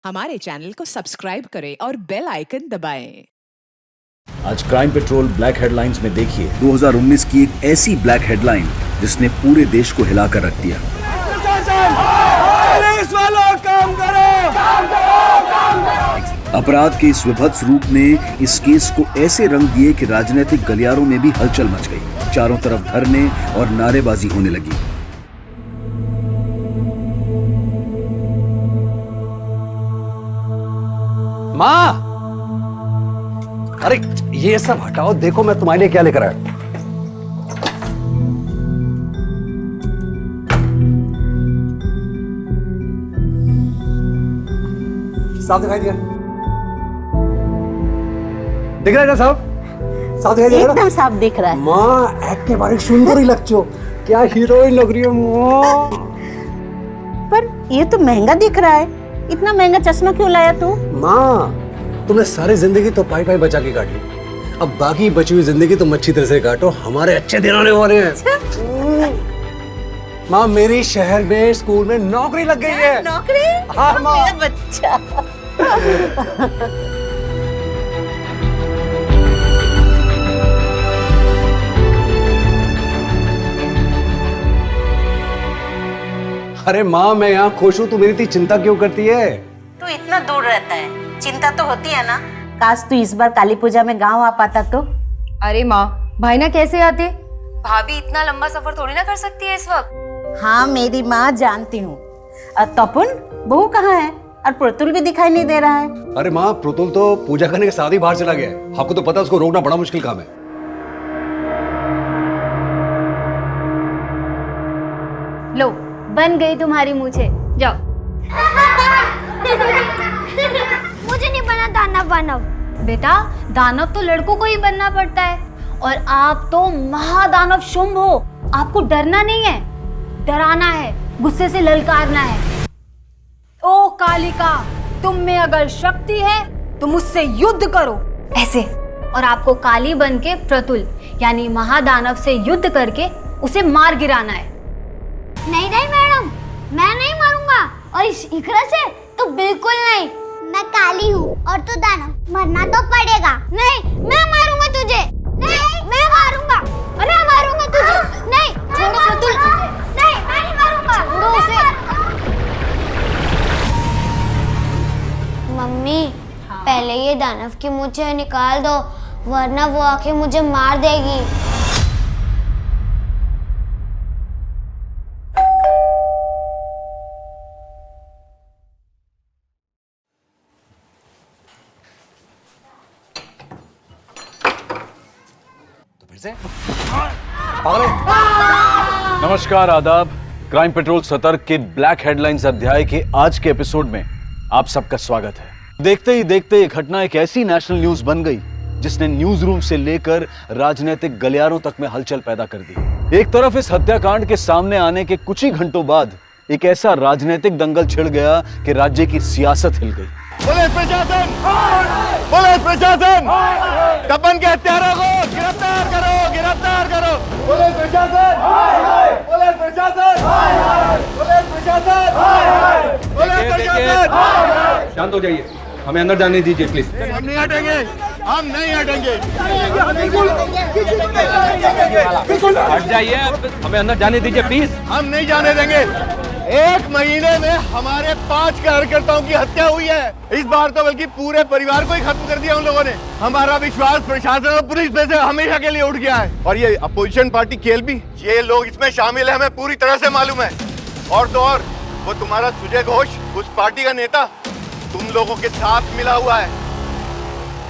हमारे चैनल को सब्सक्राइब करें और बेल आइकन दबाएं। आज क्राइम पेट्रोल ब्लैक हेडलाइंस में देखिए 2019 की एक ऐसी ब्लैक हेडलाइन जिसने पूरे देश को हिलाकर रख दिया। पुलिस वालों काम करो, काम करो, काम करो। अपराध के इस विभत्स रूप ने इस केस को ऐसे रंग दिए कि राजनीतिक गलियारों में भी हलचल मच गई। चारों तरफ धरने और नारेबाजी होने लगी। माँ, अरे ये सब हटाओ, देखो मैं तुम्हारे लिए क्या लेकर आया। साफ दिखाई दिया? दिख रहा है ना साफ? साफ दिखाई दिया? एकदम साफ दिख रहा है। माँ एक्ट के बारे सुंदर ही लगती हो, क्या हीरोइन लग रही हो माँ। पर ये तो महंगा दिख रहा है, इतना महंगा चश्मा क्यों लाया तू? माँ तुमने सारी जिंदगी तो पाई पाई बचा के काट ली, अब बाकी बची हुई जिंदगी तुम अच्छी तरह से काटो, हमारे अच्छे दिन आने वाले हैं। माँ मेरी शहर में स्कूल में नौकरी लग गई है। नौकरी? हाँ माँ। मेरा बच्चा। अरे माँ मैं यहाँ खुश हूँ, तू मेरी इतनी चिंता क्यों करती है? तू इतना दूर रहता है, चिंता तो होती है ना। काश तू इस बार काली पूजा में गांव आ पाता तो। अरे माँ, भाई ना कैसे आते? भाभी इतना लंबा सफर थोड़ी ना कर सकती है इस वक्त। हाँ मेरी माँ जानती हूँ। तपन बहू कहाँ है? और प्रतुल भी दिखाई नहीं दे रहा है। अरे माँ प्रतुल तो पूजा करने के साथ ही बाहर चला गया है, आपको तो पता है उसको रोकना बड़ा मुश्किल काम है। लो, बन गई तुम्हारी मूछें, जाओ। मुझे नहीं बना दानव वानव। बेटा, दानव तो लड़कों को ही बनना पड़ता है, और आप तो महादानव शुंभ हो। आपको डरना नहीं है, डराना है, गुस्से से ललकारना है। ओ कालिका, तुम में अगर शक्ति है तो मुझसे युद्ध करो, ऐसे। और आपको काली बन के प्रतुल यानी महादानव से युद्ध करके उसे मार गिराना है। नहीं नहीं मैडम, मैं नहीं मारूंगा, और इस इकरा से तो बिल्कुल नहीं। मैं काली हूँ और तू दानव, मरना तो पड़ेगा। नहीं, मैं मारूंगा तुझे। नहीं, मैं मारूंगा। अरे मारूंगा तुझे। नहीं, छोड़ो प्रतुल। नहीं, मैं नहीं मारूंगा। छोड़ो उसे। मम्मी, पहले ये दानव की मूंछें निकाल दो, वरना वो आके मुझे मार देगी। नमस्कार, आदाब। क्राइम पेट्रोल सतर्क के ब्लैक हेडलाइंस अध्याय के आज के एपिसोड में आप सबका स्वागत है। देखते ही देखते ये घटना एक ऐसी नेशनल न्यूज बन गई जिसने न्यूज रूम से लेकर राजनीतिक गलियारों तक में हलचल पैदा कर दी। एक तरफ इस हत्याकांड के सामने आने के कुछ ही घंटों बाद एक ऐसा राजनीतिक दंगल छिड़ गया कि राज्य की सियासत हिल गई। पुलिस प्रशासन, पुलिस प्रशासन, तपन के हत्यारों को गिरफ्तार करो, गिरफ्तार करो। पुलिस प्रशासन, पुलिस प्रशासन, पुलिस प्रशासन, पुलिस प्रशासन। शांत हो जाइए, हमें अंदर जाने दीजिए प्लीज। हम नहीं हटेंगे, हम नहीं हटेंगे। हट जाइए, हमें अंदर जाने दीजिए प्लीज। हम नहीं जाने देंगे। एक महीने में हमारे 5 कार्यकर्ताओं की हत्या हुई है। इस बार तो बल्कि पूरे परिवार को ही खत्म कर दिया उन लोगों ने। हमारा विश्वास प्रशासन और पुलिस पे से हमेशा के लिए उठ गया है। और ये अपोजिशन पार्टी केएलबी, ये लोग इसमें शामिल है, हमें पूरी तरह से मालूम है। और तो और वो तुम्हारा सुजय घोष, उस पार्टी का नेता, तुम लोगों के साथ मिला हुआ है।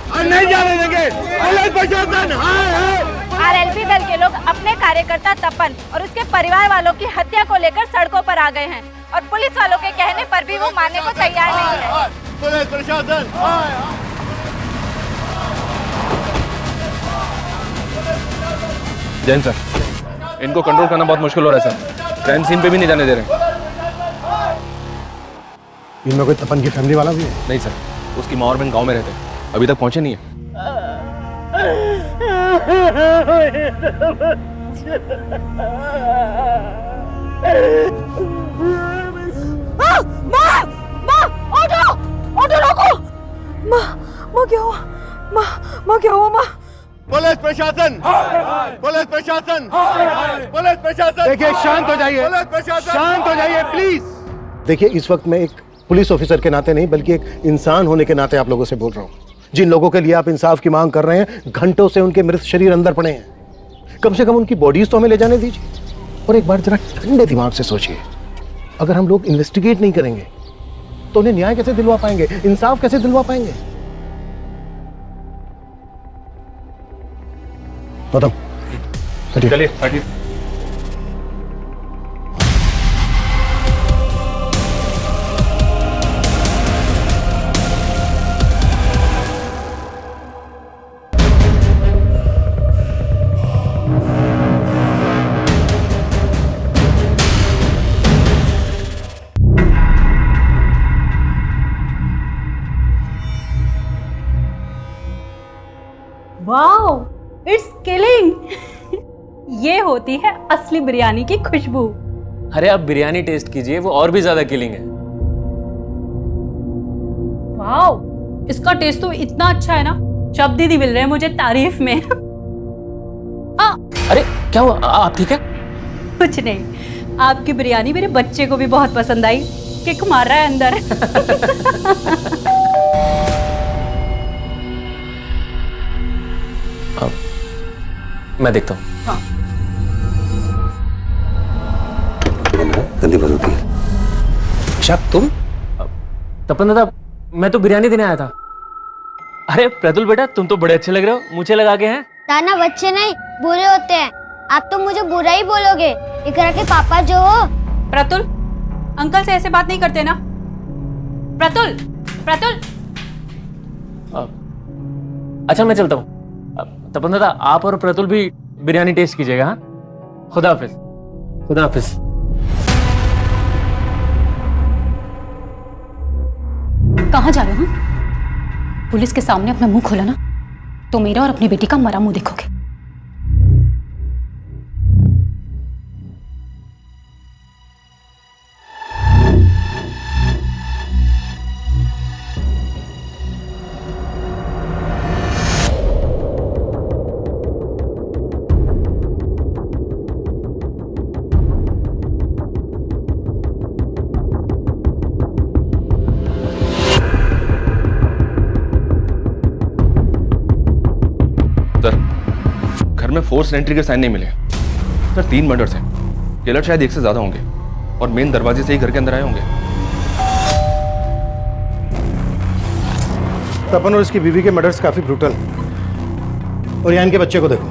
हम नहीं जाने देंगे। पुलिस प्रशासन, आरएलपी दल के लोग अपने कार्यकर्ता तपन और उसके परिवार वालों की हत्या को लेकर सड़कों पर आ गए हैं, और पुलिस वालों के कहने पर भी वो मानने को तैयार नहीं है। पुलिस प्रशासन, जैन सर, इनको कंट्रोल करना बहुत मुश्किल हो रहा है सर। क्राइम सीन पे भी नहीं जाने दे रहे। इनमें कोई तपन की फैमिली वाला भी है? नहीं सर, उसकी माँ और बहन गाँव में रहते हैं, अभी तक पहुंचे नहीं है। माँ, माँ, उठो, मामा क्या हुआ मामा? पुलिस प्रशासन, पुलिस प्रशासन, पुलिस प्रशासन, देखिए शांत हो जाइए, पुलिस प्रशासन, शांत हो जाइए प्लीज। देखिए इस वक्त मैं एक पुलिस ऑफिसर के नाते नहीं बल्कि एक इंसान होने के नाते आप लोगों से बोल रहा हूँ। जिन लोगों के लिए आप इंसाफ की मांग कर रहे हैं, घंटों से उनके मृत शरीर अंदर पड़े हैं। कम से कम उनकी बॉडीज तो हमें ले जाने दीजिए। और एक बार जरा ठंडे दिमाग से सोचिए, अगर हम लोग इन्वेस्टिगेट नहीं करेंगे तो उन्हें न्याय कैसे दिलवा पाएंगे, इंसाफ कैसे दिलवा पाएंगे? बताओ। चलिए हटिए। Wow, it's killing. ये होती है असली बिरयानी की खुशबू। अरे आप बिरयानी टेस्ट कीजिए, वो और भी ज्यादा किलिंग है। वाओ, इसका टेस्ट तो इतना अच्छा है ना, शब्द ही नहीं मिल रहे मुझे तारीफ में। अरे क्या हुआ, आप ठीक है? कुछ नहीं, आपकी बिरयानी मेरे बच्चे को भी बहुत पसंद आई। किक मार रहा है अंदर। मैं देखता हूँ। हाँ। गंदी बात होती है। शक तुम? तपन दादा, मैं तो बिरयानी देने आया था। अरे प्रतुल बेटा, तुम तो बड़े अच्छे लग रहे हो, मुझे लगा के हैं। दाना बच्चे नहीं बुरे होते हैं। आप तो मुझे बुरा ही बोलोगे। इकरा के पापा जो हो। प्रतुल, अंकल से ऐसे बात नहीं करते ना। प्रतुल, प्रतुल। अच्छा मैं चलता हूँ। तपन दादा, आप और प्रतुल भी बिरयानी टेस्ट कीजिएगा। हाँ, खुदा हाफिज। खुदा हाफिज। कहाँ जा रहे हो? पुलिस के सामने अपना मुंह खोला ना तो मेरा और अपनी बेटी का मरा मुंह देखोगे। सर, घर में फोर्स एंट्री के साइन नहीं मिले। सर 3 मर्डर्स हैं। किलर शायद 1 से ज्यादा होंगे और मेन दरवाजे से ही घर के अंदर आए होंगे। तपन और इसकी बीवी के मर्डर्स काफी ब्रूटल। और यहाँ इनके बच्चे को देखो।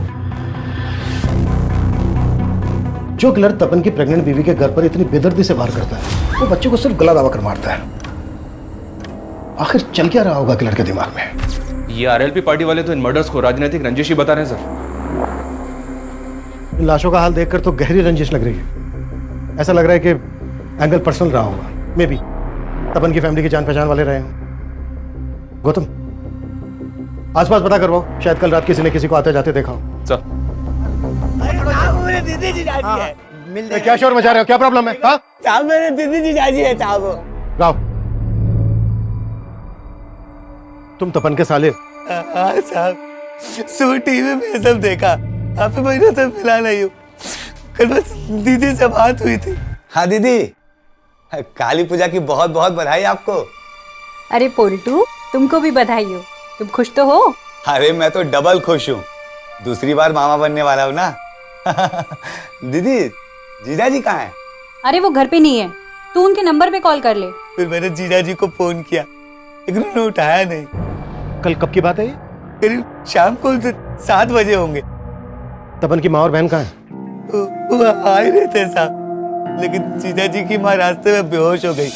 जो किलर तपन की प्रेग्नेंट बीवी के घर पर इतनी बेदर्दी से वार करता है, वो बच्चे को सिर्फ गला दबा कर मारता है। आखिर चल क्या रहा होगा किलर के दिमाग में? ये आरएलपी पार्टी वाले तो इन मर्डर्स को राजनीतिक रंजिश ही बता रहे हैं सर। इन लाशों का हाल देखकर तो गहरी रंजिश लग रही है। ऐसा लग रहा है कि एंगल पर्सनल रहा होगा। मे बी तपन की फैमिली के जान पहचान वाले रहे हों। गौतम, आसपास पता करवाओ, शायद कल रात किसी ने किसी को आते जाते देखा हो। सर, दीदी जी जाती है। क्या शोर मचा रहे हो? क्या प्रॉब्लम है? हाँ? साहब मेरे दीदी जी जाती है साहब। राव, तुम तपन के साले? हाँ साहब, सुबह टीवी में सब देखा। काफी महीनों से मिला नहीं हूँ। कल बस दीदी से बात हुई थी। हाँ दीदी, काली पूजा की बहुत बहुत बधाई आपको। अरे पोल्टू, तुमको भी बधाई हो। तुम खुश तो हो? अरे मैं तो डबल खुश हूँ। दूसरी बार मामा बनने वाला हूँ ना। दीदी, जीजा जी कहाँ हैं? अरे वो घर पे नहीं है, तू उनके नंबर पे कॉल कर ले। फिर मैंने जीजा जी को फोन किया, लेकिन उन्होंने उठाया नहीं। कल कब की बात है ये? करीब शाम को 7 बजे होंगे। तपन की माँ और बहन कहाँ हैं? वो आ ही रहे थे साहब, लेकिन जीजा जी की माँ रास्ते में बेहोश हो गई।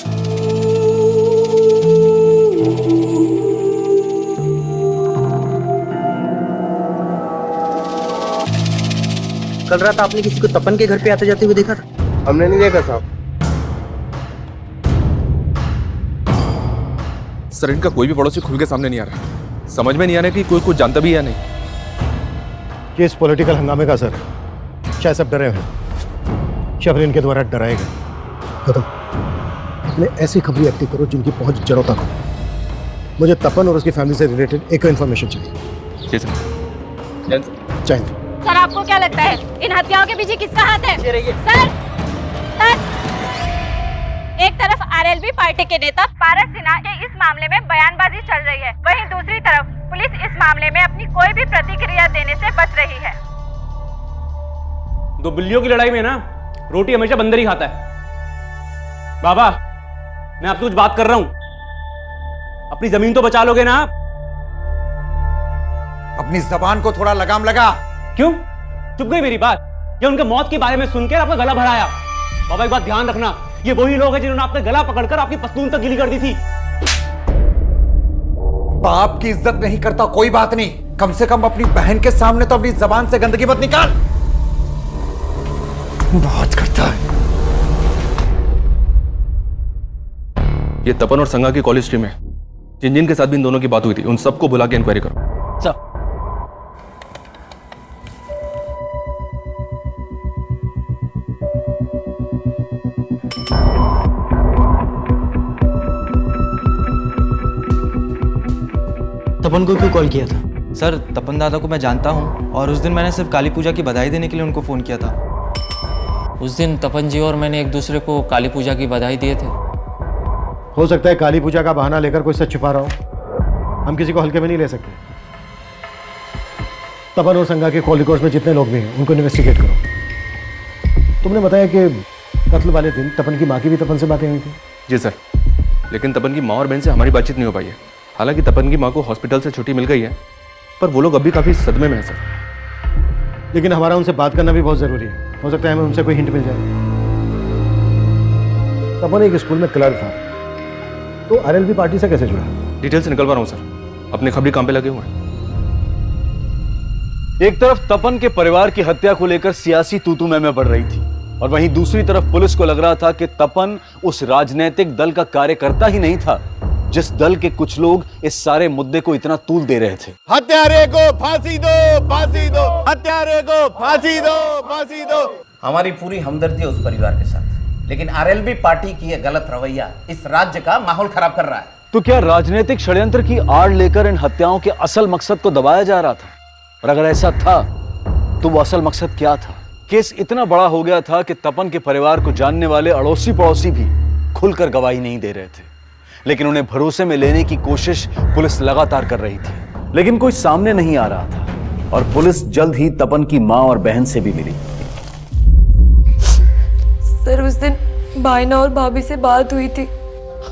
कल रात आपने किसी को तपन के घर पे आते जाते हुए देखा था? हमने नहीं देखा साहब। सर इनका कोई भी पड़ोसी खुल के सामने नहीं आ रहा। समझ में नहीं आ रहा कि कोई कुछ जानता भी है या नहीं। ये इस पॉलिटिकल हंगामे का असर है। शायद सब डरे हुए, शबरी इनके द्वारा डराए गए। खत्म। अपने ऐसी खबरी एक्टिव करो जिनकी पहुंच जड़ों तक हो। मुझे तपन और उसकी फैमिली से रिलेटेड एक इन्फॉर्मेशन चाहिए। जी सर। सर आपको क्या लगता है इन हत्याओं के पीछे किसका हाथ है? सर एक तरफ आरएलबी पार्टी के नेता पारस सिन्हा के इस मामले में बयानबाजी चल रही है, वहीं दूसरी तरफ पुलिस इस मामले में अपनी कोई भी प्रतिक्रिया देने से बच रही है। दो बिल्लियों की लड़ाई में ना रोटी हमेशा बंदर ही खाता है। बाबा मैं आपसे कुछ बात कर रहा हूं, अपनी जमीन तो बचा लोगे ना आप? अपनी जबान को थोड़ा लगाम लगा। क्यों चुप गई मेरी बात? या उनके मौत के बारे में सुनकर आपका गला भराया? बाबा एक बात ध्यान रखना, ये वही लोग हैं जिन्होंने आपका गला पकड़कर आपकी पस्तून तक गीली कर दी थी। बाप की इज्जत नहीं करता कोई बात नहीं, कम से कम अपनी बहन के सामने तो अपनी जबान से गंदगी मत निकाल। बहुत करता है। ये तपन और संगा की कॉलेज स्ट्रीम है, जिन जिन के साथ भी इन दोनों की बात हुई थी उन सबको बुला के इंक्वायरी करो। सर तपन को क्यों कॉल किया था? सर तपन दादा को मैं जानता हूँ और उस दिन मैंने सिर्फ काली पूजा की बधाई देने के लिए उनको फ़ोन किया था। उस दिन तपन जी और मैंने एक दूसरे को काली पूजा की बधाई दिए थे। हो सकता है काली पूजा का बहाना लेकर कोई सच छुपा रहा हो, हम किसी को हल्के में नहीं ले सकते। तपन और संगा के कॉल रिकॉर्ड्स में जितने लोग भी हैं उनको इन्वेस्टिगेट करो। तुमने बताया कि कत्ल वाले दिन तपन की माँ की भी तपन से बातें हुई थी। जी सर, लेकिन तपन की माँ और बहन से हमारी बातचीत नहीं हो पाई है। हालांकि तपन की माँ को हॉस्पिटल से छुट्टी मिल गई है, पर वो लोग अभी काफ़ी सदमे में हैं सर। लेकिन हमारा उनसे बात करना भी बहुत ज़रूरी है, हो सकता है हमें उनसे कोई हिंट मिल जाए। तपन एक स्कूल में क्लर्क था, तो आरएलबी पार्टी से कैसे जुड़ा? डिटेल्स निकलवा रहा हूँ सर, अपने खबरी काम पे लगे हुए हैं। एक तरफ तपन के परिवार की हत्या को लेकर सियासी तूतू मैमे बढ़ रही थी और वहीं दूसरी तरफ पुलिस को लग रहा था कि तपन उस राजनीतिक दल का कार्यकर्ता ही नहीं था जिस दल के कुछ लोग इस सारे मुद्दे को इतना तूल दे रहे थे। हत्यारे को फांसी दो, फांसी दो, हत्यारे को फांसी दो, फांसी दो। हमारी पूरी हमदर्दी है उस परिवार के साथ, लेकिन आरएलबी पार्टी की यह गलत रवैया इस राज्य का माहौल खराब कर रहा है। तो क्या राजनीतिक षड्यंत्र की आड़ लेकर इन हत्याओं के असल मकसद को दबाया जा रहा था? और अगर ऐसा था तो वो असल मकसद क्या था? केस इतना बड़ा हो गया था कि तपन के परिवार को जानने वाले अड़ोसी पड़ोसी भी खुलकर गवाही नहीं दे रहे थे, लेकिन उन्हें भरोसे में लेने की कोशिश पुलिस लगातार कर रही थी, लेकिन कोई सामने नहीं आ रहा था और पुलिस जल्द ही तपन की मां और बहन से भी मिली। सर उस दिन भाईना और भाभी से बात हुई थी।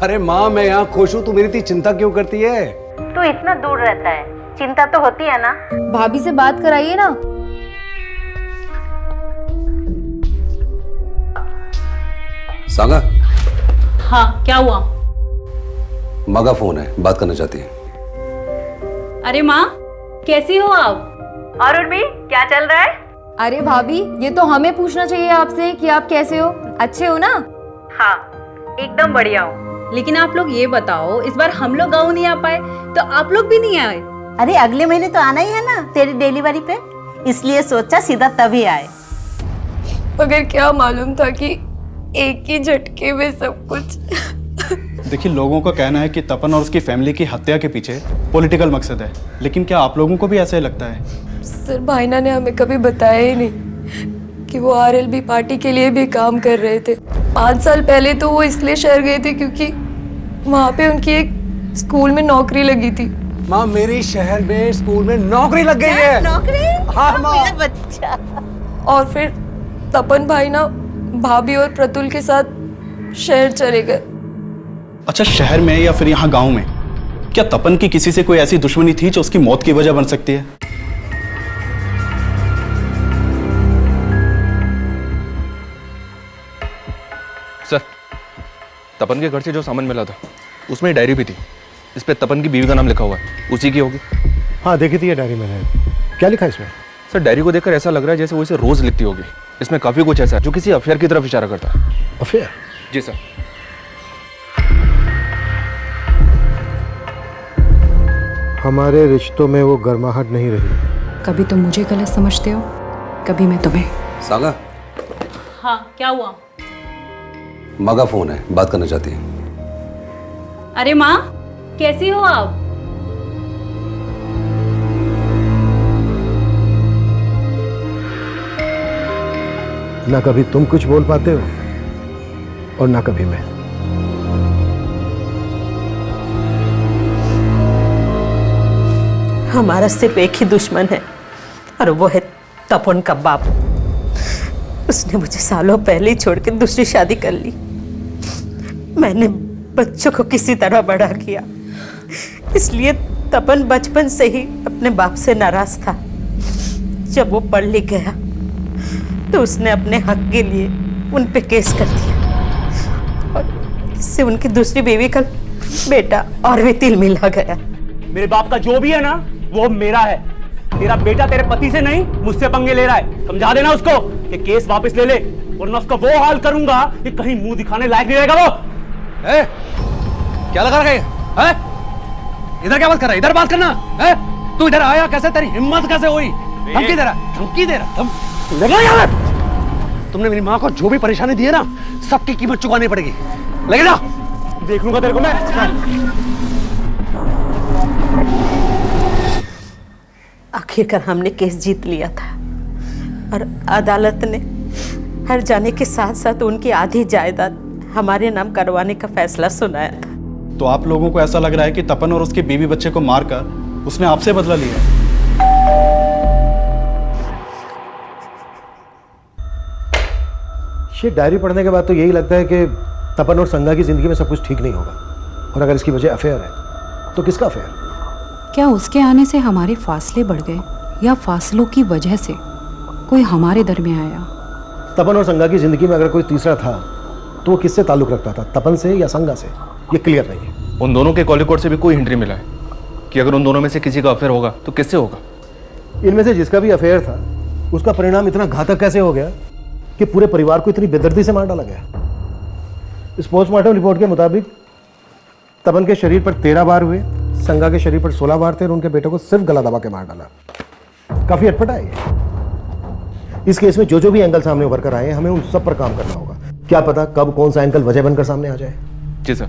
अरे माँ मैं यहाँ खुश हूँ, तू मेरी इतनी चिंता क्यों करती है? तू इतना दूर रहता है, चिंता तो होती है ना। भाभी से बात कराइए ना। सागा, हाँ क्या हुआ? माँ का फोन है, बात करना चाहती है। अरे माँ कैसी हो आप? और उर्मी क्या चल रहा है? अरे भाभी ये तो हमें पूछना चाहिए आपसे कि आप कैसे हो, अच्छे हो ना? हाँ एकदम बढ़िया हूँ, लेकिन आप लोग ये बताओ इस बार हम लोग गाँव नहीं आ पाए तो आप लोग भी नहीं आए? अरे अगले महीने तो आना ही है ना तेरी डिलीवरी पे, इसलिए सोचा सीधा तभी आए। मगर क्या मालूम था कि एक ही झटके में सब कुछ। देखिए लोगों का कहना है कि तपन और उसकी फैमिली की हत्या के पीछे पॉलिटिकल मकसद है, लेकिन क्या आप लोगों को भी ऐसा ही लगता है? सर भाईना ने हमें कभी बताया ही नहीं कि वो आरएलबी पार्टी के लिए भी काम कर रहे थे। 5 साल पहले तो वो इसलिए शहर गए थे क्योंकि वहाँ पे उनकी एक स्कूल में नौकरी लगी थी। माँ मेरी शहर में स्कूल में नौकरी लग गई है। नौकरी? हाँ माँ। मेरा बच्चा। और फिर तपन भाईना भाभी और प्रतुल के साथ शहर चले गए। अच्छा शहर में या फिर यहाँ गांव में क्या तपन की किसी से कोई ऐसी दुश्मनी थी जो उसकी मौत की वजह बन सकती है? सर तपन के घर से जो सामान मिला था उसमें डायरी भी थी, इस पे तपन की बीवी का नाम लिखा हुआ है, उसी की होगी। हाँ देखी थी ये डायरी मैंने, क्या लिखा है इसमें? सर डायरी को देखकर ऐसा लग रहा है जैसे वो इसे रोज लिखती होगी। इसमें काफी कुछ ऐसा है जो किसी अफेयर की तरफ इशारा करता है। अफेयर? जी सर। हमारे रिश्तों में वो गर्माहट नहीं रही। कभी तुम मुझे गलत समझते हो, कभी मैं तुम्हें। सागा, हाँ क्या हुआ? माँ का फोन है, बात करना चाहती है। अरे माँ कैसी हो आप? ना कभी तुम कुछ बोल पाते हो और ना कभी मैं। हमारा सिर्फ एक ही दुश्मन है और वो है तपन का बाप। उसने मुझे सालों पहले ही छोड़ के दूसरी शादी कर ली। मैंने बच्चों को किसी तरह बड़ा किया, इसलिए तपन बचपन से ही अपने बाप से नाराज था। जब वो पढ़ लिख गया तो उसने अपने हक के लिए उन पे केस कर दिया और इससे उनकी दूसरी बीवी का बेटा और भी तिल मिला गया। मेरे बाप का जो भी है ना वो मेरा है। तेरा बेटा तेरे पति से नहीं मुझसे पंगे ले रहा है। समझा देना उसको कि केस वापस ले ले, वरना उसका वो हाल करूंगा कि कहीं मुंह दिखाने लायक नहीं रहेगा वो। क्या लगा रहे हैं? इधर क्या बात कर रहा है? इधर बात करना है? तू इधर आया कैसे? तेरी हिम्मत कैसे हुई? धमकी दे रहा, धमकी दे रहा। तुमने मेरी माँ को जो भी परेशानी दी है ना, सबकी कीमत चुकानी पड़ेगी। लगे ना? देख लूंगा तेरे को मैं। आखिरकार हमने केस जीत लिया था और अदालत ने हर जाने के साथ साथ उनकी आधी जायदाद हमारे नाम करवाने का फैसला सुनाया था। तो आप लोगों को ऐसा लग रहा है कि तपन और उसके बीवी बच्चे को मारकर उसने आपसे बदला लिया? ये डायरी पढ़ने के बाद तो यही लगता है कि तपन और संगा की जिंदगी में सब कुछ ठीक नहीं होगा। और अगर इसकी वजह अफेयर है तो किसका अफेयर? क्या उसके आने से हमारे फासले बढ़ गए या फासलों की वजह से कोई हमारे दरमियान आया? तपन और संगा की जिंदगी में अगर कोई तीसरा था तो वो किससे ताल्लुक रखता था, तपन से या संगा से? ये क्लियर नहीं है। उन दोनों के कॉल रिकॉर्ड से भी कोई हिंट नहीं मिला है कि अगर उन दोनों में से किसी का अफेयर होगा तो किससे होगा। इनमें से जिसका भी अफेयर था उसका परिणाम इतना घातक कैसे हो गया कि पूरे परिवार को इतनी बेदर्दी से मार डाला गया? इस पोस्टमार्टम रिपोर्ट के मुताबिक तपन के शरीर पर 13 बार हुए, संगा के शरीर पर 16 बार थे और उनके बेटे को सिर्फ गला दबा के मार डाला। काफी अटपटा है ये। इस केस में जो भी एंगल सामने उभर कर आए हमें उन सब पर काम करना होगा। क्या पता कब कौन सा एंगल वजह बनकर सामने आ जाए। जी सर।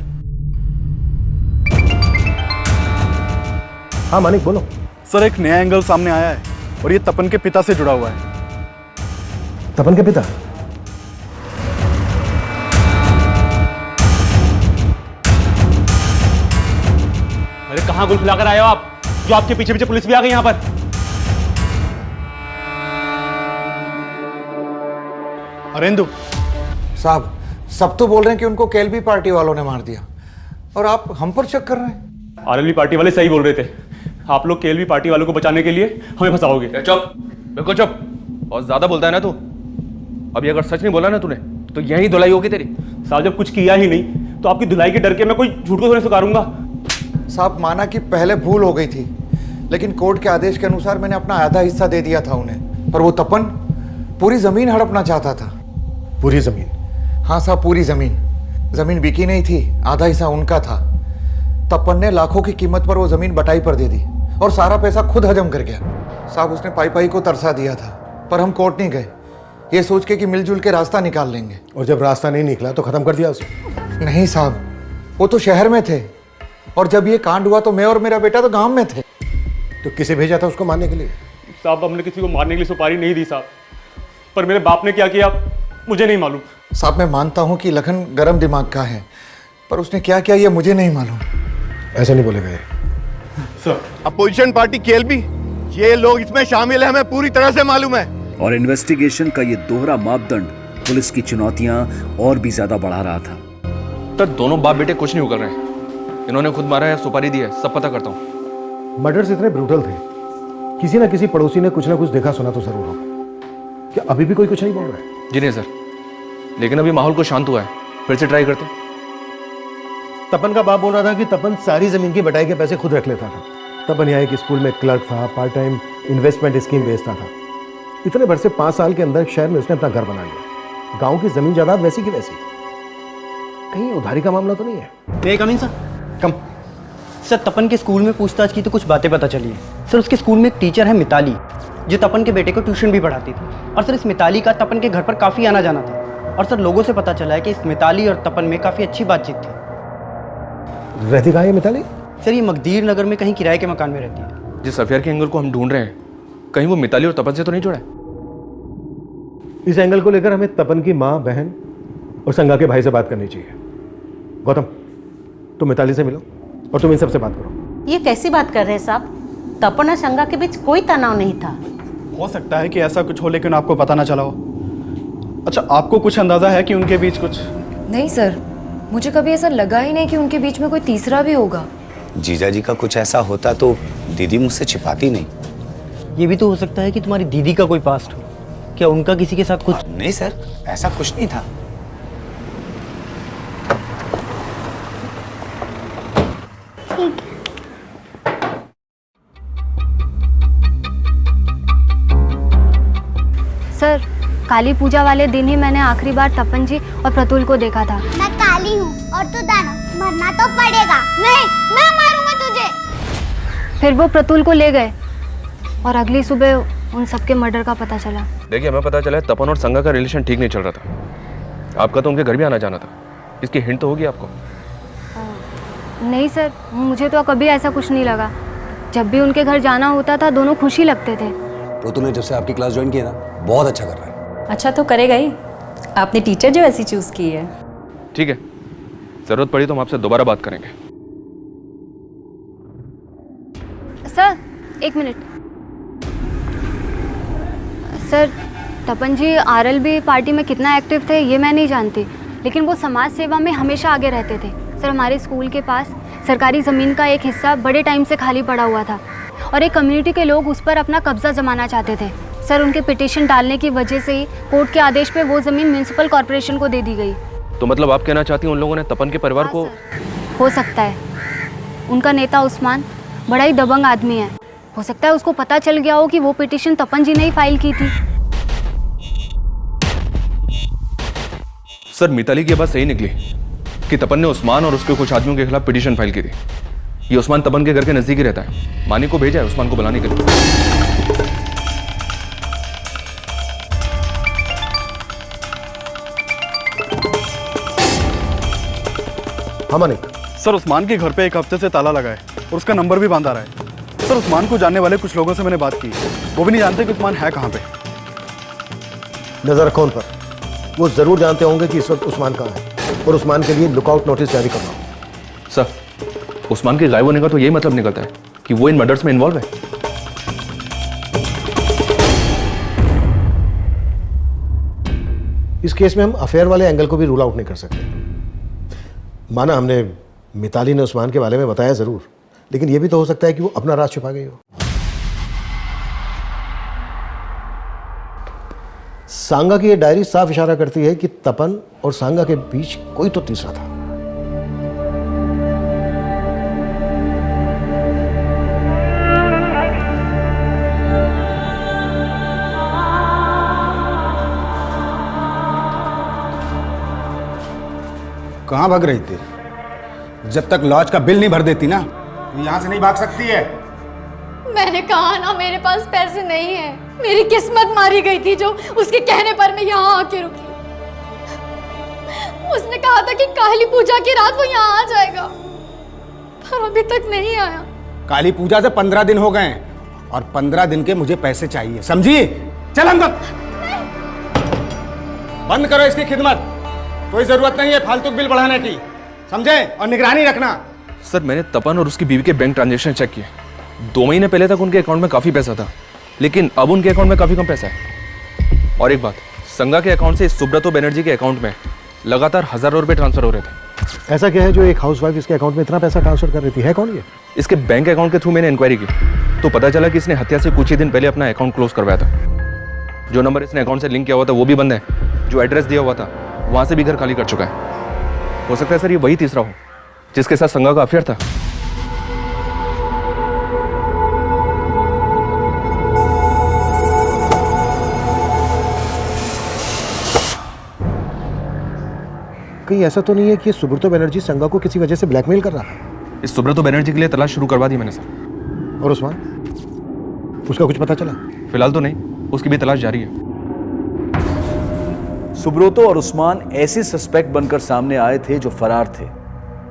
हाँ मानिक बोलो। सर एक नया एंगल सामने आया है और ये तपन के पिता से जुड़ा हुआ है। तपन के पिता? अरे कहाँ गुल खिलाकर आए हो आप, जो आपके पीछे पीछे पुलिस भी आ गई यहाँ पर? अरेंदु साहब, सब तो बोल रहे हैं कि उनको केएलबी पार्टी वालों ने मार दिया और आप हम पर शक कर रहे हैं। आरएलबी पार्टी वाले सही बोल रहे थे। आप लोग केएलबी पार्टी वालों को बचाने के लिए हमें फंसाओगे। चुप, बिल्कुल चुप। बहुत ज्यादा बोलता है ना तू। अभी अगर सच नहीं बोला ना तूने तो यही धुलाई होगी तेरी। साहब जब कुछ किया ही नहीं तो आपकी धुलाई के डर के मैं कोई झूठ को थोड़ी स्वीकारूंगा। साहब माना कि पहले भूल हो गई थी, लेकिन कोर्ट के आदेश के अनुसार मैंने अपना आधा हिस्सा दे दिया था उन्हें। पर वो तपन पूरी जमीन हड़पना चाहता था। पूरी जमीन? हाँ साहब, पूरी जमीन। जमीन बिकी नहीं थी, आधा हिस्सा उनका था। तपन ने लाखों की कीमत पर वो जमीन बटाई पर दे दी और सारा पैसा खुद हजम कर गया। साहब उसने पाई पाई को तरसा दिया था, पर हम कोर्ट नहीं गए, ये सोच के कि मिलजुल के रास्ता निकाल लेंगे। और जब रास्ता नहीं निकला तो खत्म कर दिया उसे? नहीं साहब, वो तो शहर में थे और जब ये कांड हुआ तो मैं और मेरा बेटा तो गांव में थे। तो किसे भेजा था उसको मारने के लिए? साहब हमने किसी को मारने के लिए सुपारी नहीं दी साहब, पर मेरे बाप ने क्या किया मुझे नहीं मालूम। साहब मैं मानता हूँ कि लखन गर्म दिमाग का है, पर उसने क्या किया ये मुझे नहीं मालूम। ऐसे नहीं बोलेगा सर। अपोजिशन पार्टी केएलबी, ये लोग इसमें शामिल है, हमें पूरी तरह से मालूम है। और इन्वेस्टिगेशन का ये दोहरा मापदंड पुलिस की चुनौतियां और भी ज्यादा बढ़ा रहा था। तो दोनों बाप बेटे कुछ नहीं कर रहे हैं। इन्होंने खुद मारा है, सुपारी दी है, सब पता करता हूँ। मर्डर्स इतने ब्रूटल थे, किसी ना किसी पड़ोसी ने कुछ ना कुछ देखा सुना तो जरूर होगा। क्या अभी भी कोई कुछ नहीं बोल रहा है? जी नहीं सर, लेकिन अभी माहौल को शांत हुआ है, फिर से ट्राई करते। तपन का बाप बोल रहा था कि तपन सारी जमीन की बटाई के पैसे खुद रख लेता था। तपन यहाँ एक स्कूल में क्लर्क था, पार्ट टाइम इन्वेस्टमेंट स्कीम बेचता था। इतने भर से 5 साल के अंदर शहर में उसने अपना घर बना लिया। गांव की जमीन जायदाद वैसी की वैसी। कहीं उधारी का मामला तो नहीं है? कम इन सर। कम सर, तपन के स्कूल में पूछताछ की तो कुछ बातें पता चली है सर। उसके स्कूल में एक टीचर है मिताली, जो तपन के बेटे को ट्यूशन भी पढ़ाती थी। और सर इस मिताली का तपन के घर पर काफ़ी आना जाना था। और सर लोगों से पता चला है कि इस मिताली और तपन में काफ़ी अच्छी बातचीत थी। रहती कहाँ है मिताली? सर ये मकदीर नगर में कहीं किराए के मकान में रहती है। जिस अफेयर के एंगल को हम ढूंढ रहे हैं, कहीं वो मिताली और तपन से तो नहीं जुड़ा है? इस एंगल को लेकर हमें तपन की माँ, बहन और संगा के भाई से बात करनी चाहिए। गौतम, तुम मिताली से मिलो और तुम इन सबसे बात करो। ये कैसी बात कर रहे हैं साहब? तपन और संगा के बीच कोई तनाव नहीं था। हो सकता है कि ऐसा कुछ हो लेकिन आपको पता ना चला हो। अच्छा, आपको कुछ अंदाजा है कि उनके बीच कुछ? नहीं सर, मुझे कभी ऐसा लगा ही नहीं कि उनके बीच में कोई तीसरा भी होगा। जीजा जी का कुछ ऐसा होता तो दीदी मुझसे छिपाती नहीं। ये भी तो हो सकता है कि तुम्हारी दीदी का कोई पास्ट हो। क्या उनका किसी के साथ कुछ? नहीं सर, ऐसा कुछ नहीं था। सर, काली पूजा वाले दिन ही मैंने आखिरी बार तपन जी और प्रतुल को देखा था। मैं काली हूँ और तू दानव, मरना तो पड़ेगा। नहीं, मैं मारूंगा तुझे। फिर वो प्रतुल को ले गए और अगली सुबह उन सबके मर्डर का पता चला। देखिए, हमें पता चला है तपन और संगा का रिलेशन ठीक नहीं चल रहा था। आपका तो उनके घर भी आना जाना था। इसकी हिंट तो होगी आपको। नहीं सर, मुझे तो कभी ऐसा कुछ नहीं लगा। जब भी उनके घर जाना होता था दोनों खुश ही लगते थे। प्रतुल ने जब से आपकी क्लास ज्वाइन किया ना, बहुत अच्छा कर रहा है। अच्छा तो करेगा ही। आपने टीचर जो ऐसी चूज की है। ठीक है, जरूरत पड़ी तो हम आपसे दोबारा बात करेंगे। सर, एक मिनट। सर, तपन जी आरएलबी पार्टी में कितना एक्टिव थे ये मैं नहीं जानती, लेकिन वो समाज सेवा में हमेशा आगे रहते थे। सर, हमारे स्कूल के पास सरकारी ज़मीन का एक हिस्सा बड़े टाइम से खाली पड़ा हुआ था और एक कम्युनिटी के लोग उस पर अपना कब्जा जमाना चाहते थे। सर, उनके पिटीशन डालने की वजह से ही कोर्ट के आदेश पे वो ज़मीन म्यूनिसिपल कॉर्पोरेशन को दे दी गई। तो मतलब आप कहना चाहती हैं उन लोगों ने तपन के परिवार को? हो सकता है। उनका नेता उस्मान बड़ा ही दबंग आदमी है। हो सकता है उसको पता चल गया हो कि वो पिटीशन तपन जी ने ही फाइल की थी। सर, मिताली की बात सही निकली कि तपन ने उस्मान और उसके कुछ आदमियों के खिलाफ पिटीशन फाइल की थी। ये उस्मान तपन के घर के नजदीक ही रहता है। मानी को भेजा है उस्मान को बुलाने के लिए। हाँ मानिक। सर, उस्मान के घर पे एक हफ्ते से ताला लगा है और उसका नंबर भी बंद आ रहा है। सर, उस्मान को जानने वाले कुछ लोगों से मैंने बात की, वो भी नहीं जानते कि उस्मान है कहाँ पे। नजर रखो उन पर। वो जरूर जानते होंगे कि इस वक्त उस्मान कहाँ है और उस्मान के लिए लुकआउट नोटिस जारी कर रहा हूं। सर, उस्मान के गायब होने का तो यही मतलब निकलता है कि वो इन मर्डर्स में इन्वॉल्व है। इस केस में हम अफेयर वाले एंगल को भी रूल आउट नहीं कर सकते। माना हमने मिताली ने उस्मान के बारे में बताया जरूर, लेकिन यह भी तो हो सकता है कि वो अपना राज छुपा गई हो। सांगा की ये डायरी साफ इशारा करती है कि तपन और सांगा के बीच कोई तो तीसरा था। कहाँ भाग रही थी? जब तक लॉज का बिल नहीं भर देती ना, तो यहाँ से नहीं भाग सकती है। मैंने कहा ना मेरे पास पैसे नहीं है। मेरी किस्मत मारी गई थी जो उसके कहने पर मैं यहाँ आके रुकी। उसने कहा था कि काली पूजा की रात वो यहाँ आ जाएगा, पर अभी तक नहीं आया। काली पूजा से 15 दिन हो गए और 15 दिन के मुझे पैसे चाहिए, समझी? चल अंदर। बंद करो इसकी खिदमत। कोई जरूरत नहीं है फालतू बिल बढ़ाने की, समझे? और निगरानी रखना। सर, मैंने तपन और उसकी बीवी के बैंक ट्रांजैक्शन चेक किए। 2 महीने पहले तक उनके अकाउंट में काफी पैसा था, लेकिन अब उनके अकाउंट में काफी कम पैसा है। और एक बात, संगा के अकाउंट से सुब्रतो बनर्जी के अकाउंट में लगातार हजारों रुपए ट्रांसफर हो रहे थे। ऐसा क्या है जो एक हाउसवाइफ इसके अकाउंट में इतना पैसा ट्रांसफर कर रही थी? है कौन ये? इसके बैंक अकाउंट के थ्रू मैंने इंक्वायरी की तो पता चला कि इसने हत्या से कुछ ही दिन पहले अपना अकाउंट क्लोज करवाया था। जो नंबर इसने अकाउंट से लिंक किया हुआ था वो भी बंद है। जो एड्रेस दिया हुआ था वहां से भी घर खाली कर चुका है। हो सकता है सर ये वही तीसरा हो जिसके साथ संगा का अफेयर था। कहीं ऐसा तो नहीं है कि सुब्रतो बनर्जी संगा को किसी वजह से ब्लैकमेल कर रहा है? इस सुब्रतो बनर्जी के लिए तलाश शुरू करवा दी मैंने सर। और उस्मान, उसका कुछ पता चला? फिलहाल तो नहीं, उसकी भी तलाश जारी है। सुब्रतो और उस्मान ऐसे सस्पेक्ट बनकर सामने आए थे जो फरार थे,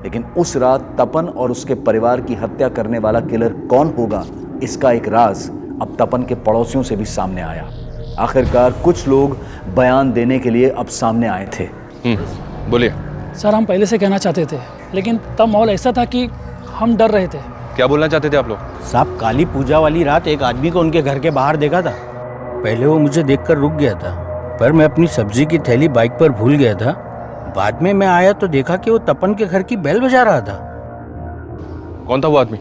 लेकिन उस रात तपन और उसके परिवार की हत्या करने वाला किलर कौन होगा, इसका एक राज अब तपन के पड़ोसियों से भी सामने आया। आखिरकार कुछ लोग बयान देने के लिए अब सामने आए थे। बोलिए सर, हम पहले से कहना चाहते थे, लेकिन तब माहौल ऐसा था कि हम डर रहे थे। क्या बोलना चाहते थे आप लोग? साहब, काली पूजा वाली रात एक आदमी को उनके घर के बाहर देखा था। पहले वो मुझे देखकर रुक गया था, पर मैं अपनी सब्जी की थैली बाइक पर भूल गया था। बाद में मैं आया तो देखा कि वो तपन के घर की बेल बजा रहा था। कौन था वो आदमी?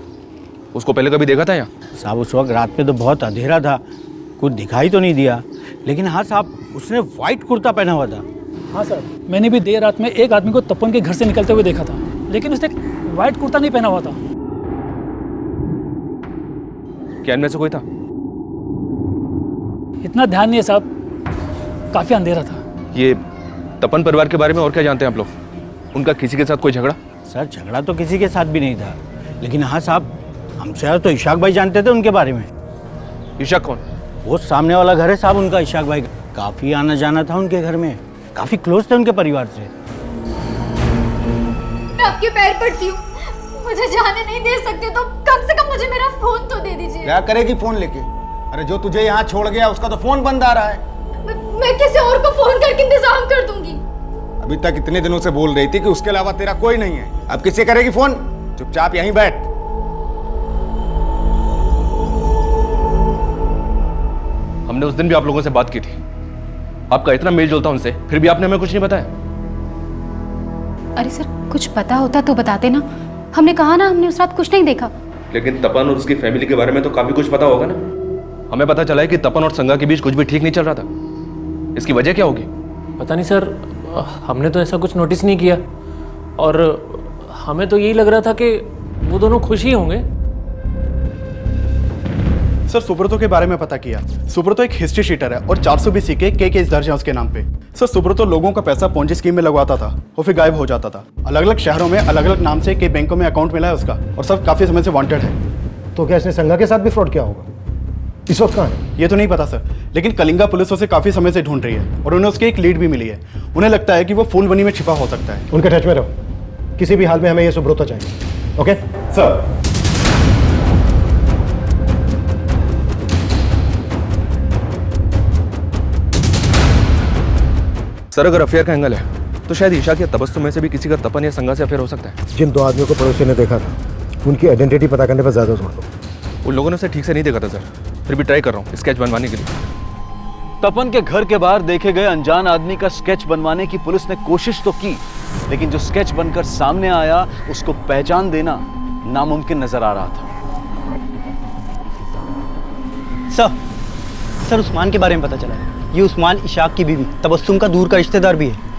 उसको पहले कभी देखा था यहाँ? साहब, उस वक्त रात में तो बहुत अंधेरा था, कुछ दिखाई तो नहीं दिया। लेकिन हाँ साहब, उसने व्हाइट कुर्ता पहना हुआ था। हाँ सर, मैंने भी देर रात में एक आदमी को तपन के घर से निकलते हुए देखा था, लेकिन उसने व्हाइट कुर्ता नहीं पहना हुआ था। क्या इनमें से कोई था? इतना ध्यान नहीं है साहब, काफी अंधेरा था। ये तपन परिवार के बारे में और क्या जानते हैं आप लोग? उनका किसी के साथ कोई झगड़ा? सर, झगड़ा तो किसी के साथ भी नहीं था, लेकिन हाँ साहब, हमसे तो इशाक भाई जानते थे उनके बारे में। इशाक कौन? वो सामने वाला घर है साहब उनका, इशाक भाई। काफी आना जाना था उनके घर में, काफी क्लोज थे उनके परिवार से। मैं आपके पैर पड़ती हूँ, मुझे जाने नहीं दे सकते तो कम से कम मुझे मेरा फोन तो दे दीजिए। क्या करेगी फोन लेके? अरे जो तुझे यहाँ छोड़ गया उसका तो फोन बंद आ रहा है। मैं किसी और को फोन करके इंतजाम कर दूंगी। अभी तक इतने दिनों से बोल रही थी कि उसके अलावा तेरा कोई नहीं है, अब किससे करेगी फोन? चुपचाप यहीं बैठ। हमने उस दिन भी आप लोगों से बात की थी, आपका इतना मेल जोल था उनसे, फिर भी आपने हमें कुछ नहीं बताया। अरे सर, कुछ पता होता तो बताते ना। हमने कहा ना, हमने उस रात कुछ नहीं देखा। लेकिन तपन और उसकी फैमिली के बारे में तो काफी कुछ पता होगा ना? हमें पता चला है कि तपन और संगा के बीच कुछ भी ठीक नहीं चल रहा था। इसकी वजह क्या होगी? पता नहीं सर, हमने तो ऐसा कुछ नोटिस नहीं किया, और हमें तो यही लग रहा था कि वो दोनों खुश ही होंगे। सर, सुब्रतो के बारे में पता किया। सुब्रतो एक हिस्ट्री शीटर है और 420 के केस दर्ज है उसके नाम पे। सर, सुब्रतो लोगों का पैसा पोंजी स्कीम में लगवाता था और फिर गायब हो जाता था। अलग अलग शहरों में अलग अलग नाम से कई बैंकों में अकाउंट मिला है उसका, और सब काफी समय से वांटेड है। तो क्या इसने संगा के साथ भी फ्रॉड किया होगा? इस वक्त कहाँ है? ये तो नहीं पता सर, लेकिन कलिंगा पुलिस उसे काफी समय से ढूंढ रही है और उन्हें उसकी एक लीड भी मिली है। उन्हें लगता है कि वो फूलबनी में छिपा हो सकता है। उनके टच में रहो, किसी भी हाल में हमें ये सुब्रतो चाहिए। Okay sir. सर, अगर अफेयर का एंगल है तो शायद ईशा के तबस्सुम में से भी किसी का तपन या संगा से अफेयर हो सकता है। जिन दो आदमियों को पड़ोसी ने देखा था, उनकी आइडेंटिटी पता करने पर ज्यादा जोर दो। उन लोगों ने उसे ठीक से नहीं देखा था सर, फिर भी ट्राई कर रहा हूँ स्केच बनवाने के लिए। तपन के घर के बाहर देखे गए अनजान आदमी का स्केच बनवाने की पुलिस ने कोशिश तो की, लेकिन जो स्केच बनकर सामने आया उसको पहचान देना नामुमकिन नजर आ रहा था। सर, उस्मान के बारे में पता चला है। ये उस्मान इशाक की बीवी तबस्सुम का दूर का रिश्तेदार भी है।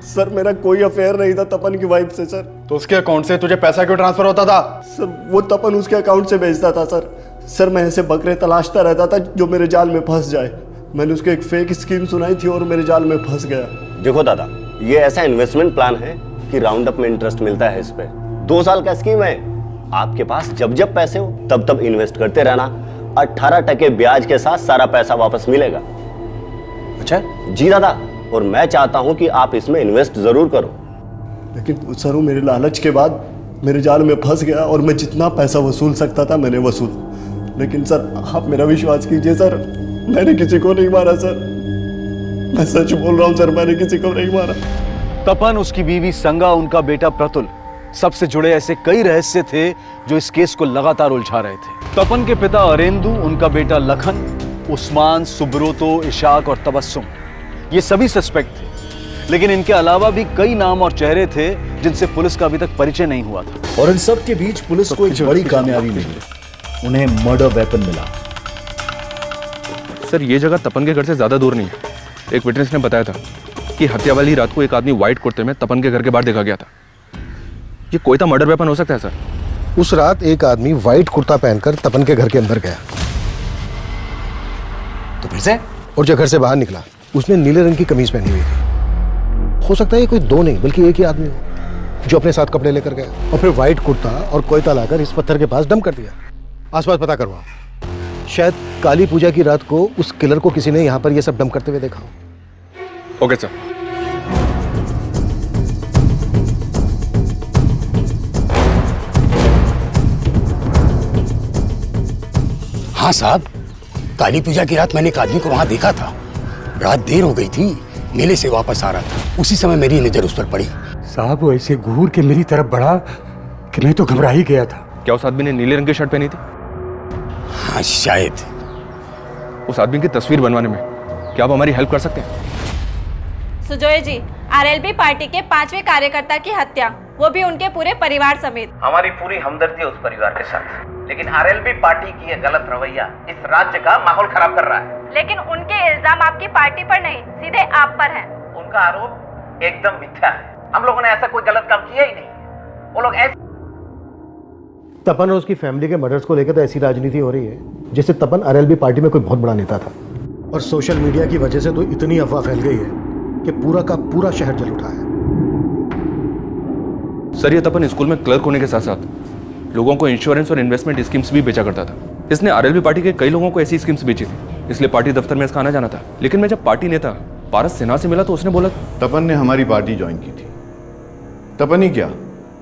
सर, मेरा कोई अफेयर नहीं था तपन की वाइफ से सर। तो उसके अकाउंट से तुझे पैसा क्यों ट्रांसफर होता था? सर, वो तपन उसके अकाउंट से भेजता था सर। मैं ऐसे बकरे तलाशता रहता था जो मेरे जाल में फंस जाए। मैंने उसको एक फेक स्कीम सुनाई थी और मेरे जाल में फंस गया। देखो दादा, ये ऐसा इन्वेस्टमेंट प्लान है कि राउंड अप में इंटरेस्ट मिलता है इस पे। 2 साल का स्कीम है, आपके पास जब जब पैसे हो तब तब इन्वेस्ट करते रहना। 18% ब्याज के साथ सारा पैसा वापस मिलेगा। अच्छा जी दादा, और मैं चाहता हूं कि आप इसमें इन्वेस्ट जरूर करो। लेकिन सर, वो मेरे लालच के बाद मेरे जाल में फंस गया और मैं जितना पैसा वसूल सकता था मैंने वसूल। लेकिन सर, आप मेरा विश्वास कीजिए सर, मैंने किसी को नहीं मारा सर। मैं सच बोल रहा हूं सर, मैंने किसी को नहीं मारा। तपन, उसकी बीवी संगा, उनका बेटा प्रतुल, सबसे जुड़े ऐसे कई रहस्य थे जो इस केस को लगातार उलझा रहे थे। तपन के पिता अरेंदु, उनका बेटा लखन, उस्मान, सुब्रतो, इशाक और तबस्सुम, ये सभी सस्पेक्ट थे। लेकिन इनके अलावा भी कई नाम और चेहरे थे जिनसे पुलिस का अभी तक परिचय नहीं हुआ था। और इन सब के बीच पुलिस को एक बड़ी कामयाबी मिली, उन्हें मर्डर वेपन मिला। सर, ये जगह तपन के घर से ज्यादा दूर नहीं है। एक विटनेस ने बताया था कि हत्या वाली रात को एक आदमी व्हाइट कुर्ते में तपन के घर के बाहर देखा गया था। ये कोई तो मर्डर वेपन हो सकता है सर। उस रात एक आदमी व्हाइट कुर्ता पहनकर तपन के घर के अंदर गया, तो फिर से? और जब घर से बाहर निकला उसने नीले रंग की कमीज पहनी हुई थी। हो सकता है ये कोई 2 नहीं बल्कि एक ही आदमी हो। जो अपने साथ कपड़े लेकर गया और फिर व्हाइट कुर्ता और कोयता लाकर इस पत्थर के पास डंप कर दिया। आसपास पता करवाओ, शायद काली पूजा की रात को उस किलर को किसी ने यहाँ पर ये सब डंप करते हुए देखा हो। Okay sir. हाँ साहब, काली पूजा की रात मैंने एक आदमी को वहां देखा था। रात देर हो गई थी, मेले से वापस आ रहा था, उसी समय मेरी नजर उस पर पड़ी। साहब वो ऐसे घूर के मेरी तरफ बढ़ा कि मैं तो घबरा ही गया था। क्या उस आदमी ने नीले रंग की शर्ट पहनी थी? हाँ शायद। उस आदमी की तस्वीर बनवाने में क्या आप हमारी हेल्प कर सकते हैं? सुजोय जी, आरएलबी पार्टी के 5वें कार्यकर्ता की हत्या, वो भी उनके पूरे परिवार समेत। हमारी पूरी हमदर्दी है उस परिवार के साथ, लेकिन आरएलबी पार्टी की ये गलत रवैया इस राज्य का माहौल खराब कर रहा है। लेकिन उनके इल्जाम आपकी पार्टी पर नहीं, सीधे आप पर हैं। उनका आरोप एकदम मिथ्या है। हम लोगों ने ऐसा कोई गलत काम किया ही नहीं। वो लोग ऐसे तपन और उसकी फैमिली के मर्डर्स को लेकर तो ऐसी राजनीति हो रही है जैसे तपन आरएलबी पार्टी में कोई बहुत बड़ा नेता था। और सोशल मीडिया की वजह से तो इतनी अफवाह फैल गई है कि पूरा का पूरा शहर जल उठा है। सर, ये तपन स्कूल में क्लर्क होने के साथ साथ लोगों को इंश्योरेंस और इन्वेस्टमेंट स्कीम्स भी बेचा करता था। इसने आरएलबी पार्टी के कई लोगों को ऐसी स्कीम्स बेची थी, इसलिए पार्टी दफ्तर में इसका आना जाना था। लेकिन मैं जब पार्टी नेता पारस सिन्हा से मिला तो उसने बोला तपन ने हमारी पार्टी ज्वाइन की थी। तपन ही क्या,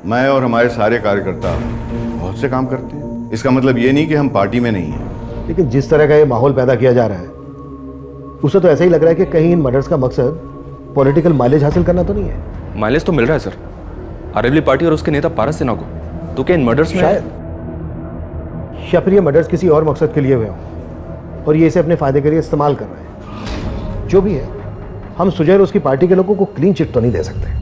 मैं और हमारे सारे कार्यकर्ता बहुत से काम करते हैं। इसका मतलब ये नहीं कि हम पार्टी में नहीं हैं। लेकिन जिस तरह का ये माहौल पैदा किया जा रहा है उसे तो ऐसा ही लग रहा है कि कहीं इन मर्डर्स का मकसद पॉलिटिकल माइलेज हासिल करना तो नहीं है। माइलेज तो मिल रहा है सर, आरएलबी पार्टी और उसके नेता पारस सिन्हा को। तो क्या इन मर्डर्स में शायद या फिर ये मर्डर्स किसी और मकसद के लिए हुए हों और ये इसे अपने फायदे के लिए इस्तेमाल कर रहे हैं। जो भी है, हम सुजय और उसकी पार्टी के लोगों को क्लीन चिट तो नहीं दे सकते।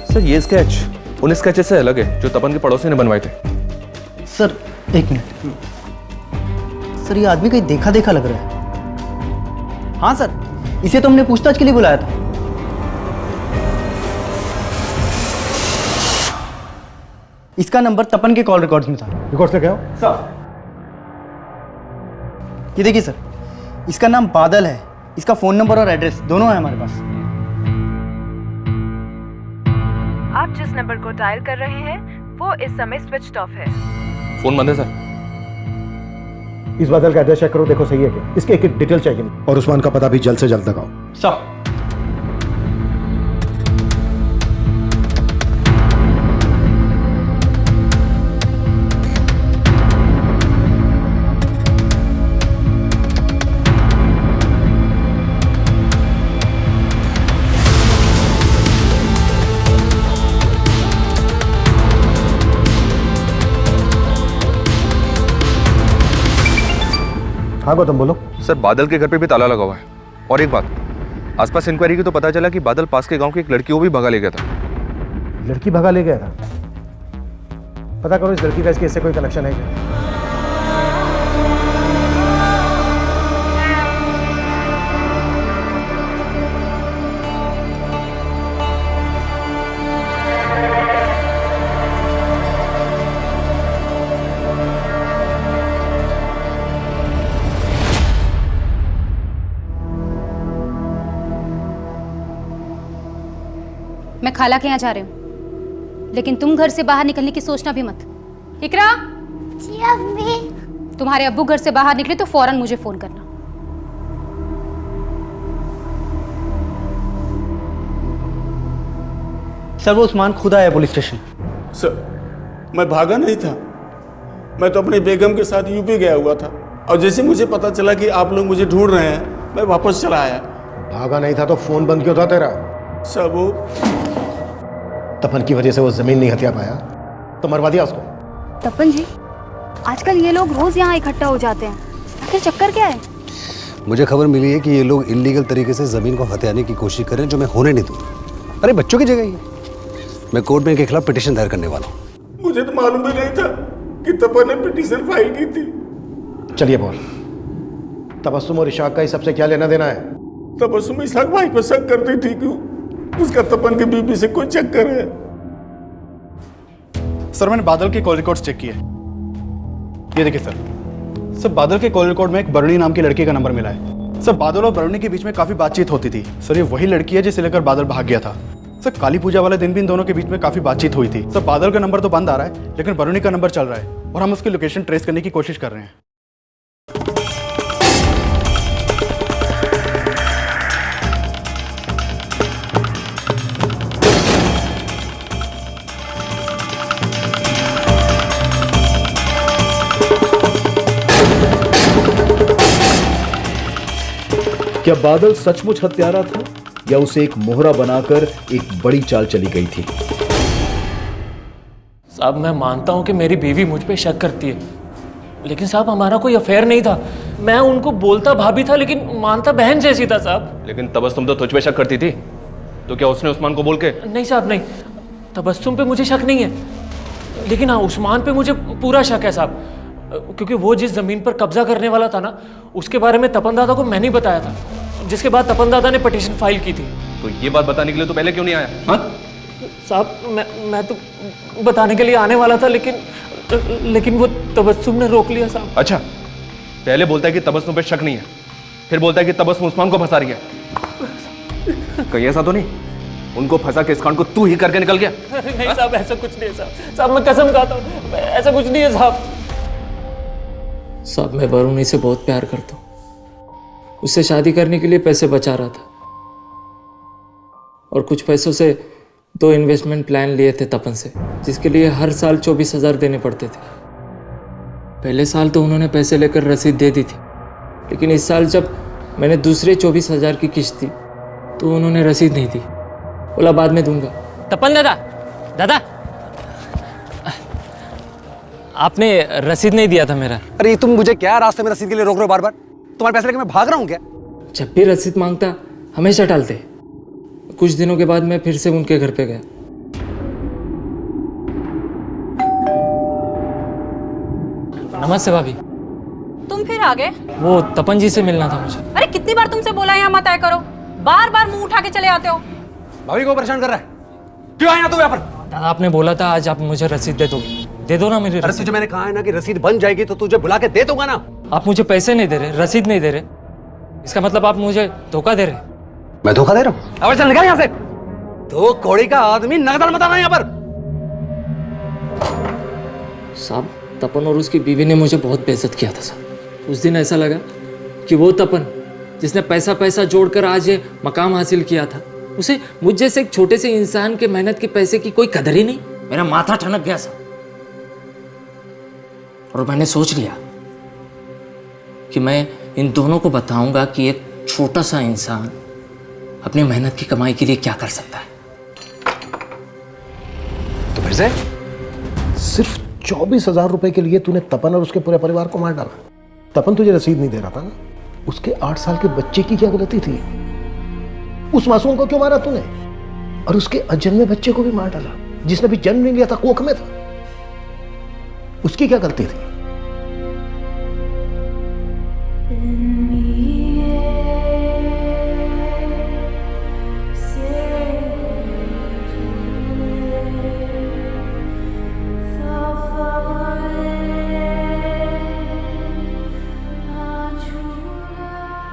सर, ये स्केच उन स्केचेस से अलग है जो तपन के पड़ोसी ने बनवाए थे। सर एक मिनट, सर ये आदमी कहीं देखा देखा लग रहा है। हाँ सर, इसे तो हमने पूछताछ के लिए बुलाया था। इसका नंबर तपन के कॉल रिकॉर्ड्स में था। रिकॉर्ड्स लेके आओ सर। ये देखिए सर, इसका नाम बादल है, इसका फोन नंबर और एड्रेस दोनों है हमारे पास। आप जिस नंबर को डायल कर रहे हैं वो इस समय स्विच्ड ऑफ है। फोन बंद है सर। इस बादल का एड्रेस चेक करो, देखो सही है क्या। इसके एक एक डिटेल चाहिए और उस्मान का पता भी जल्द से जल्द लगाओ। सर हाँ गौतम बोलो। सर, बादल के घर पे भी ताला लगा हुआ है। और एक बात, आसपास इंक्वायरी की तो पता चला कि बादल पास के गांव की एक लड़की को भी भगा ले गया था। लड़की भगा ले गया था? पता करो इस लड़की का इसके इससे कोई कनेक्शन है क्या? मैं खाला के यहाँ जा रही हूँ, लेकिन तुम घर से बाहर निकलने की सोचना भी मत। इकरा, जी अम्मी। तुम्हारे अब्बू घर से बाहर निकले तो फौरन मुझे फोन करना। सर वो उस्मान खुद आया पुलिस स्टेशन। सर, मैं भागा नहीं था, मैं तो अपनी बेगम के साथ यूपी गया हुआ था और जैसे मुझे पता चला कि आप लोग मुझे ढूंढ रहे हैं, मैं वापस चला आया। भागा नहीं था तो फोन बंद क्यों था तेरा? सर वो तपन की वजह से वो जमीन नहीं हथिया पाया तो मरवा दिया उसको। तपन जी, आजकल ये लोग रोज यहाँ इकट्ठा हो जाते हैं, आखिर चक्कर क्या है? मुझे खबर मिली है कि ये लोग इलीगल तरीके से जमीन को हथियाने की कोशिश कर रहे हैं, जो मैं होने नहीं दूंगा। अरे बच्चों की जगह ही है। मैं कोर्ट में इनके खिलाफ पिटीशन दायर करने वाला हूँ। मुझे तो मालूम भी नहीं था कि तपन ने पिटीशन फाइल की थी। चलिए बोल, तबस्सुम और इशाक का ही सबसे क्या लेना देना है? तबस्सुम इशाक भाई पर शक करती थी कि उसका तपन के बीबी से कोई चक्कर है। सर मैंने बादल के कॉल रिकॉर्ड्स चेक किए। ये देखिए सर बादल के कॉल रिकॉर्ड में एक बरणी नाम की लड़की का नंबर मिला है। सर बादल और बरणी के बीच में काफी बातचीत होती थी। सर ये वही लड़की है जिसे लेकर बादल भाग गया था। सर काली पूजा वाले दिन भी इन दोनों के बीच में काफी बातचीत हुई थी। सर बादल का नंबर तो बंद आ रहा है, लेकिन बरणी का नंबर चल रहा है और हम उसकी लोकेशन ट्रेस करने की कोशिश कर रहे हैं। क्या बादल सचमुच हत्यारा था या उसे एक मोहरा बनाकर एक बड़ी चाल चली गई थी? साहब मैं मानता हूं कि मेरी बीवी मुझ पे शक करती है, लेकिन साहब हमारा कोई अफेयर नहीं था। मैं उनको बोलता भाभी था लेकिन मानता बहन जैसी था साहब। लेकिन तबस्सुम तो तुझ पे शक करती थी, तो क्या उसने उस्मान को बोल के? नहीं साहब नहीं, तबस्सुम पे मुझे शक नहीं है, लेकिन हाँ उस्मान पे मुझे पूरा शक है साहब, क्योंकि वो जिस जमीन पर कब्जा करने वाला था ना, उसके बारे में तपन दादा को मैंने ही बताया था, जिसके बाद तपन दादा ने पिटीशन फाइल की थी। तो ये बात बताने के लिए तो पहले क्यों नहीं आया? हाँ साहब मैं तो बताने के लिए आने वाला था, लेकिन वो तबस्सुम ने रोक लिया साहब। अच्छा, पहले बोलता है कि तबस्सुम पे शक नहीं है, फिर बोलता है कि तबस्सुम उस्मान को फंसा रही है। कहीं ऐसा तो नहीं उनको फंसा के इस कांड को तू ही करके निकल गया? नहीं साहब ऐसा कुछ नहीं है साहब। साहब मैं कसम खाता हूँ ऐसा कुछ नहीं है साहब। साहब मैं बरूनी से बहुत प्यार करता हूँ, उससे शादी करने के लिए पैसे बचा रहा था और कुछ पैसों से 2 इन्वेस्टमेंट प्लान लिए थे तपन से, जिसके लिए हर साल 24,000 देने पड़ते थे। पहले साल तो उन्होंने पैसे लेकर रसीद दे दी थी, लेकिन इस साल जब मैंने दूसरे 24,000 की किस्त दी तो उन्होंने रसीद नहीं दी, बोला बाद में दूंगा। तपन दादा आपने रसीद नहीं दिया था मेरा। अरे तुम मुझे क्या रास्ते में रसीद के लिए रोक रहे हो बार बार? तुम्हारे पैसे लेके मैं भाग रहा हूँ क्या? जब भी रसीद मांगता हमेशा टालते। कुछ दिनों के बाद मैं फिर से उनके घर पे गया। नमस्ते भाभी। तुम फिर आ गए? वो तपन जी से मिलना था मुझे। अरे कितनी बार तुमसे बोला यहाँ मत आया करो, बार बार मुंह उठा के चले आते हो। भाभी को परेशान कर रहा है, क्यों आया तुम यहाँ पर? दादा आपने बोला था आज आप मुझे रसीद दे दोगे, दे दो ना मेरी। अरे तुझे मैंने कहा है ना कि रसीद बन जाएगी तो तुझे बुला के दे दूंगा ना। आप मुझे पैसे नहीं दे रहे, रसीद नहीं दे रहे, इसका मतलब आप मुझे धोखा दे रहे। मैं धोखा दे रहा हूँ? अब चल निकल यहाँ से। 2 कौड़ी का आदमी नगदान मत आना यहाँ पर। साहब तपन और उसकी बीवी ने मुझे बहुत बेइज्जत किया था साहब। उस दिन ऐसा लगा कि वो तपन जिसने पैसा पैसा जोड़कर आज ये मकाम हासिल किया था, उसे मुझ जैसे एक छोटे से इंसान के मेहनत के पैसे की कोई कदर ही नहीं। मेरा माथा ठनक गया साहब, और मैंने सोच लिया कि मैं इन दोनों को बताऊंगा कि एक छोटा सा इंसान अपनी मेहनत की कमाई के लिए क्या कर सकता है। तो फिर से सिर्फ 24,000 रुपए के लिए तूने तपन और उसके पूरे परिवार को मार डाला। तपन तुझे रसीद नहीं दे रहा था ना? उसके 8 साल के बच्चे की क्या गलती थी? उस मासूम को क्यों मारा तूने? और उसके अजन्मे बच्चे को भी मार डाला जिसने भी जन्म नहीं लिया था, कोख में था। उसकी क्या गलती थी?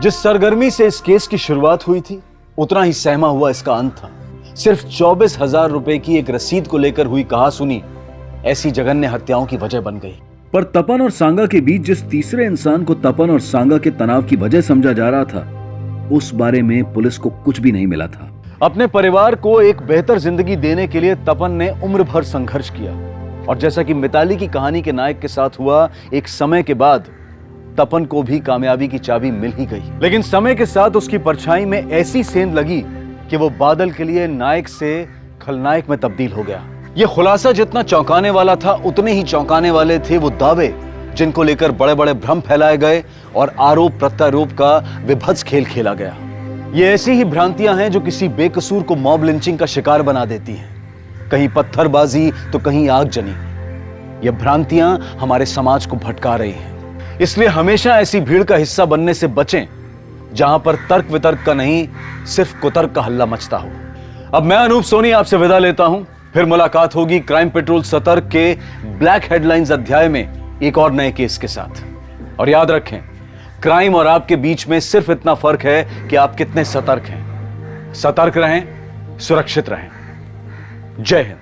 जिस सरगर्मी से इस केस की शुरुआत हुई थी, उतना ही सहमा हुआ इसका अंत था। सिर्फ 24,000 रुपए की एक रसीद को लेकर हुई कहासुनी ऐसी जघन्य हत्याओं की वजह बन गई। पर तपन और सांगा के बीच जिस तीसरे इंसान को तपन और सांगा के तनाव की वजह समझा जा रहा था, उस बारे में पुलिस को कुछ भी नहीं मिला था। अपने परिवार को एक बेहतर जिंदगी देने के लिए तपन ने उम्र भर संघर्ष किया, और जैसा कि मिताली की कहानी के नायक के साथ हुआ, एक समय के बाद तपन को भी कामयाबी की चाबी मिल ही गई। लेकिन समय के साथ उसकी परछाई में ऐसी सेंध लगी कि वो बादल के लिए नायक से खलनायक में तब्दील हो गया। ये खुलासा जितना चौंकाने वाला था, उतने ही चौंकाने वाले थे वो दावे जिनको लेकर बड़े बड़े भ्रम फैलाए गए और आरोप प्रत्यारोप का विभत्स खेल खेला गया। ये ऐसी ही भ्रांतियां हैं जो किसी बेकसूर को मॉब लिंचिंग का शिकार बना देती हैं। कहीं पत्थरबाजी तो कहीं आगजनी। ये भ्रांतियां हमारे समाज को भटका रही हैं। इसलिए हमेशा ऐसी भीड़ का हिस्सा बनने से बचें जहां पर तर्क वितर्क का नहीं, सिर्फ कुतर्क का हल्ला मचता हो। अब मैं अनूप सोनी आपसे विदा लेता हूं, फिर मुलाकात होगी क्राइम पेट्रोल सतर्क के ब्लैक हेडलाइंस अध्याय में एक और नए केस के साथ। और याद रखें, क्राइम और आपके बीच में सिर्फ इतना फर्क है कि आप कितने सतर्क हैं। सतर्क रहें, सुरक्षित रहें। जय Hind.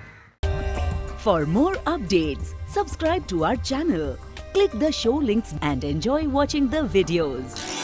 For more updates, subscribe to our channel, click the show links and enjoy watching the videos.